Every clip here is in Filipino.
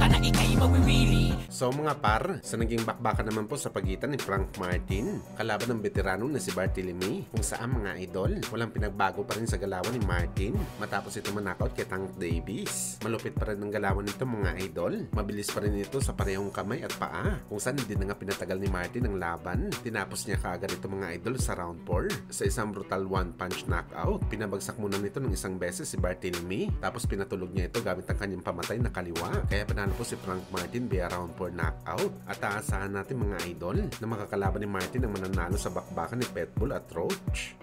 ka na ika'y mawiwili. So mga par, sa naging bakbakan naman po sa pagitan ni Frank Martin, kalaban ng veterano na si Bartolome, kung saan mga idol, walang pinagbago pa rin sa galawan ni Martin matapos ito manakaut kay Tank Davis. Malupit pa rin ang galawan nito mga idol, mabilis pa rin ito sa parehong kamay at paa, kung saan hindi na nga pinatagal ni Martin ang laban. Tinapos niya kaagad ito mga idol sa round 4 sa isang brutal one-punch knockout. Pinabagsak muna nito ng isang beses si Bartolome, tapos pinatulog niya ito gamit ang kanyang pamatay na kaliwa. Kaya panalo po si Frank Martin via round 4 knockout. At aasahan natin mga idol na makakalaban ni Martin ang mananalo sa bakbakan ni Pitbull at Roach.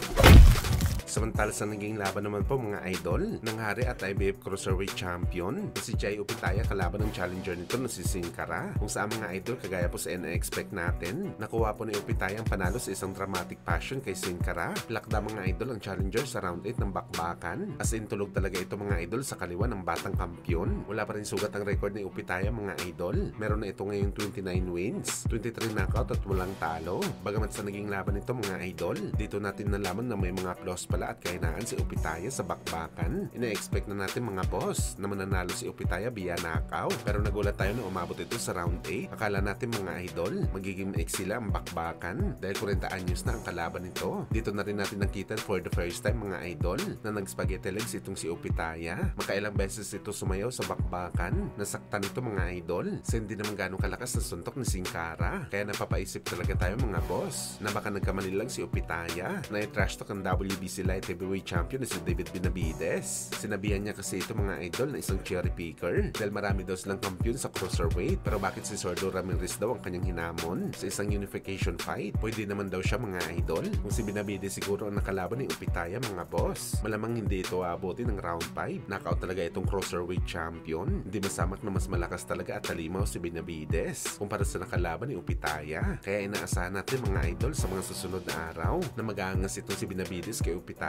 Samantala sa naging laban naman po mga idol, ng hari at IBF Cruiserweight Champion si Jai Opetaia kalaban ng challenger nito na si Sin Cara, kung saan mga idol kagaya po sa ina-expect natin, nakuha po ni Opetaia ang panalo sa isang dramatic fashion kay Sin Cara. Plakda mga idol ang challenger sa round 8 ng bakbakan, as in tulog talaga ito mga idol sa kaliwa ng batang kampyon. Wala pa rin sugat ang record ni Opetaia mga idol, meron na ito ngayong 29 wins, 23 knockout at walang talo. Bagamat sa naging laban nito mga idol, dito natin nalaman na may mga flaws pala at kahinaan si Opetaia sa bakbakan. Ina-expect na natin mga boss na mananalo si Opetaia via knockout, pero nagulat tayo na umabot ito sa round 8. Akala natin mga idol, magiging sila ang bakbakan dahil 40 anyos na ang kalaban nito. Dito na rin natin nakita for the first time mga idol na nag-spaghetti legs itong si Opetaia. Makailang beses ito sumayaw sa bakbakan, nasaktan ito mga idol sa hindi naman ganong kalakas na suntok ni Sin Cara. Kaya napapaisip talaga tayo mga boss na baka nagkamali lang si Opetaia na i-trash talk ang WBC Light Heavyweight Champion na si David Benavides. Sinabihan niya kasi ito mga idol na isang cherry picker dahil marami daw silang kampiyon sa cruiserweight, pero bakit si Sordo Ramirez daw ang kanyang hinamon sa isang unification fight? Pwede naman daw siya mga idol kung si Benavides siguro ang nakalaban ni Opetaia mga boss. Malamang hindi ito aabutin ng round 5. Knockout talaga itong cruiserweight champion. Hindi masamak na mas malakas talaga at talimaw si Benavides kumpara sa nakalaban ni Opetaia. Kaya inaasahan natin mga idol sa mga susunod na araw na mag-aangas itong si Benavides kay Opetaia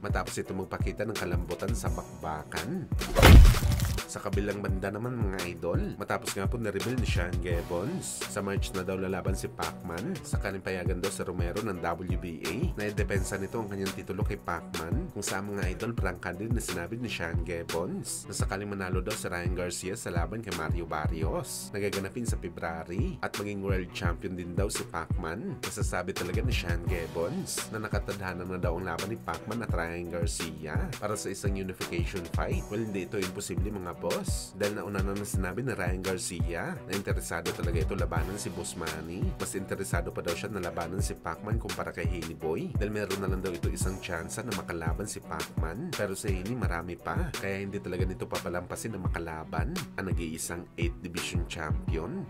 matapos ito magpakita ng kalambutan sa bakbakan. Sa kabilang banda naman mga idol, matapos nga po na-reveal ni Sean Gibbons, sa March na daw lalaban si Pacman, sa kanyang payagan daw sa Romero ng WBA, na idepensa nito ang kanyang titulo kay Pacman, kung saan mga idol prangkad din na sinabi ni Sean Gibbons na sakaling manalo daw si Ryan Garcia sa laban kay Mario Barrios, nagaganapin sa February, at maging world champion din daw si Pacman. Masasabi talaga ni Sean Gibbons na nakatadhana na daw ang laban ni Pacman at Ryan Garcia para sa isang unification fight. Well, hindi ito imposible mga boss, dahil nauna na sinabi ni Ryan Garcia na interesado talaga ito labanan si Boss Manny. Mas interesado pa daw siya na labanan si Pacman kumpara kay Haney Boy, dahil meron na lang daw ito isang tsansa na makalaban si Pacman, pero sa Haney marami pa, kaya hindi talaga nito papalampasin na makalaban ang nag-iisang 8th division champion.